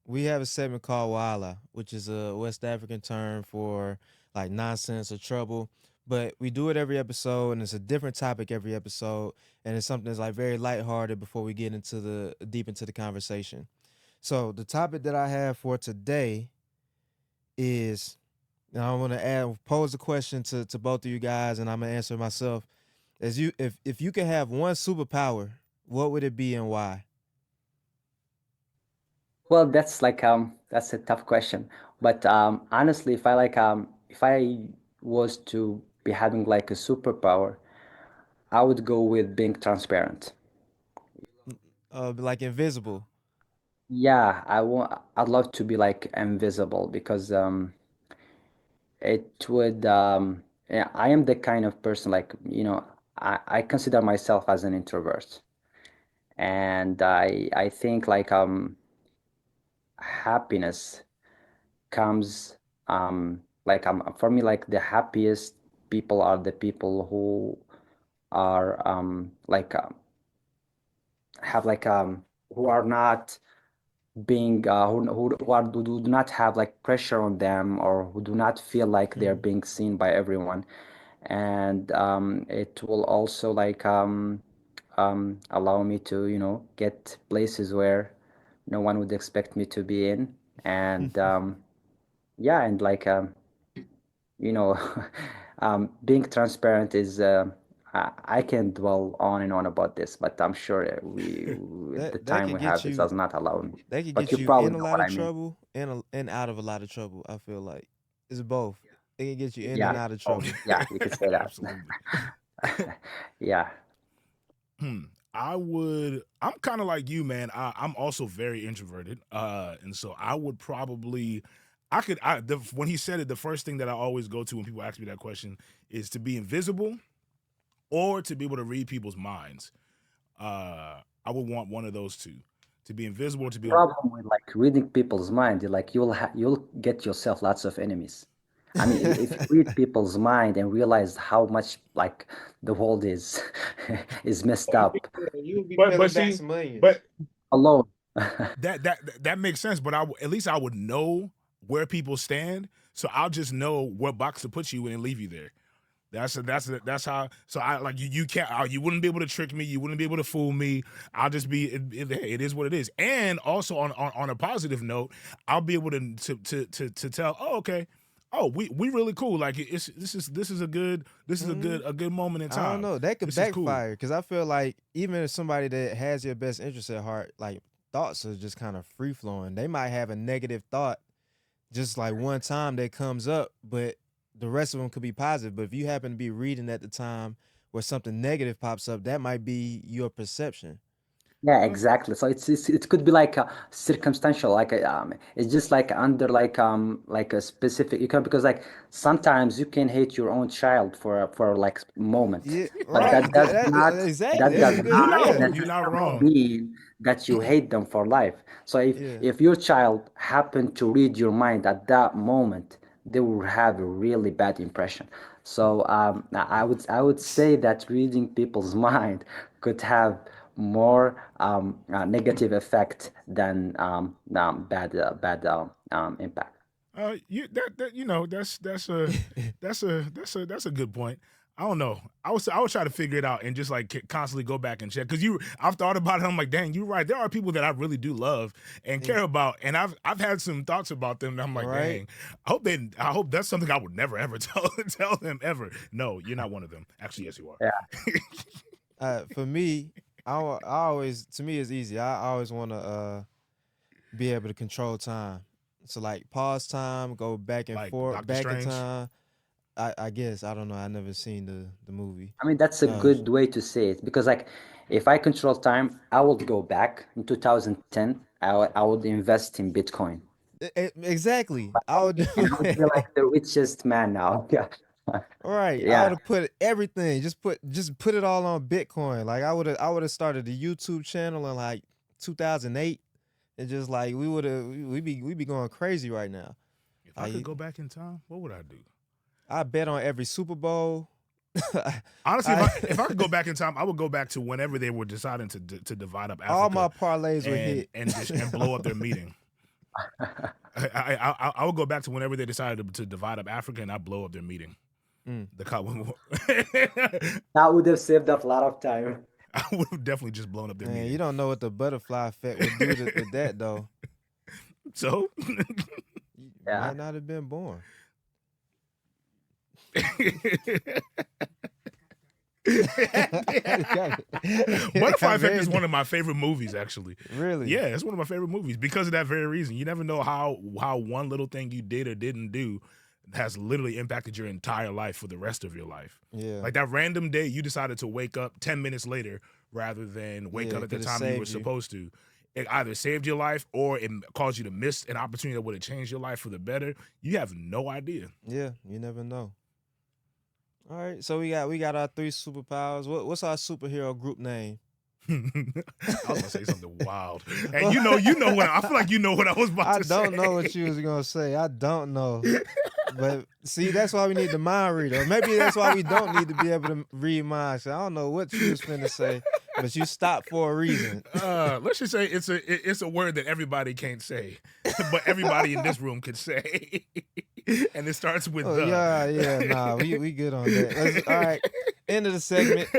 we have a segment called Wahala, which is a West African term for like nonsense or trouble. But we do it every episode, and it's a different topic every episode, and it's something that's like very lighthearted before we get into the deep into the conversation. So the topic that I have for today is, and I want to pose a question to both of you guys, and I'm gonna answer myself. As you, if you could have one superpower, what would it be and why? Well, that's a tough question. But honestly, if I was to be having like a superpower, I would go with being transparent. Like invisible. Yeah, I'd love to be like invisible because it would yeah, I am the kind of person like, I consider myself as an introvert. And I think like happiness comes for me, like the happiest people are the people who are have like who are not being who do not have like pressure on them, or who do not feel like they're Mm-hmm. being seen by everyone. And it will also allow me to get places where no one would expect me to be in. And yeah, and you know being transparent is I can dwell on and on about this, but I'm sure the That time could we get have it you does not allow me. that could But get you you probably in a know lot what of I mean. trouble and out of a lot of trouble. I feel like it's both. It can get you in and Yeah. out of Oh, trouble. Yeah, you could say that. absolutely. Yeah. Hmm. I'm kind of like you, man. I'm also very introverted. And so I would probably, when he said it, the first thing that I always go to when people ask me that question is to be invisible or to be able to read people's minds. I would want one of those two, to be invisible or to be able. Problem with like reading people's mind, like you'll get yourself lots of enemies. I mean, if you read people's mind and realize how much like the world is is messed up You would be But peeling back see, some onions. but alone. that makes sense. But at least I would know where people stand, so I'll just know what box to put you in and leave you there. That's how. So I like you. You can't. You wouldn't be able to trick me. You wouldn't be able to fool me. I'll just be. It is what it is. And also on a positive note, I'll be able to tell. Oh, okay. Oh, we really cool. Like this is Mm, a good moment in I don't time. know. That could This is cool. backfire because I feel like even if somebody that has your best interest at heart, like thoughts are just kind of free flowing. They might have a negative thought just like one time that comes up, but the rest of them could be positive. But if you happen to be reading at the time where something negative pops up, that might be your perception. Yeah, exactly. So it could be like circumstantial, it's just like under like a specific, you can, because like sometimes you can hate your own child for like moment, Yeah, but right. Exactly. that That's does a good. not Yeah, You're not necessarily wrong. mean that you hate them for life. So yeah. if your child happened to read your mind at that moment, they will have a really bad impression. So I would say that reading people's mind could have more negative effect than bad impact. You that that's a good point. I don't know. I was trying to figure it out and just like constantly go back and check because I've thought about it. I'm like, dang, you're right. There are people that I really do love and care Ex- about, and I've had some thoughts about them. And I'm like, right. dang, I hope that's something I would never ever tell them ever. No, you're not one of them. Actually, yes, you are. Yeah, For me, I always to me it's easy. I always want to be able to control time. So like pause time, go back and Like forth, Doctor back in Strange. time. I guess I don't know. I never seen the movie. I mean that's a Uh, good way to say it, because like if I control time, I would go back in 2010. I would invest in Bitcoin. exactly. I would do And I would be it. like the richest man now. Yeah. Right. I would Yeah. have put everything. Just put it all on Bitcoin. Like I would have started a YouTube channel in like 2008, and just like we be going crazy right now. If I could Like go back in time, what would I do? I bet on every Super Bowl. Honestly, I if I could go back in time, I would go back to whenever they were deciding to divide up all my Africa parlays were and hit. and just and blow up their meeting. I would go back to whenever they decided to divide up Africa, and I blow up their meeting. The cop, That would have saved us a lot of time. I would have definitely just blown up their Man, meeting. you don't know what the butterfly effect would do with that though. So, You Yeah. might not have been born. Butterfly Effect is one of my favorite movies, actually. Really? Yeah, it's one of my favorite movies because of that very reason. You never know how one little thing you did or didn't do has literally impacted your entire life for the rest of your life. Yeah. Like that random day you decided to wake up 10 minutes later rather than wake Yeah, up at the could've time you were saved you. supposed to. It either saved your life or it caused you to miss an opportunity that would have changed your life for the better. You have no idea. Yeah, you never know. All right, so we got our 3 superpowers. What's our superhero group name? I was gonna say something wild, and you know what I feel like you know what I was about I to say. don't know what you was gonna say. I don't know. But see, that's why we need the mind reader. Maybe that's why we don't need to be able to read minds. I don't know what you was finna say, but you stopped for a reason. Let's just say it's a word that everybody can't say, but everybody in this room could say, and it starts with Oh, the. yeah, nah, we good on that. All right, end of the segment.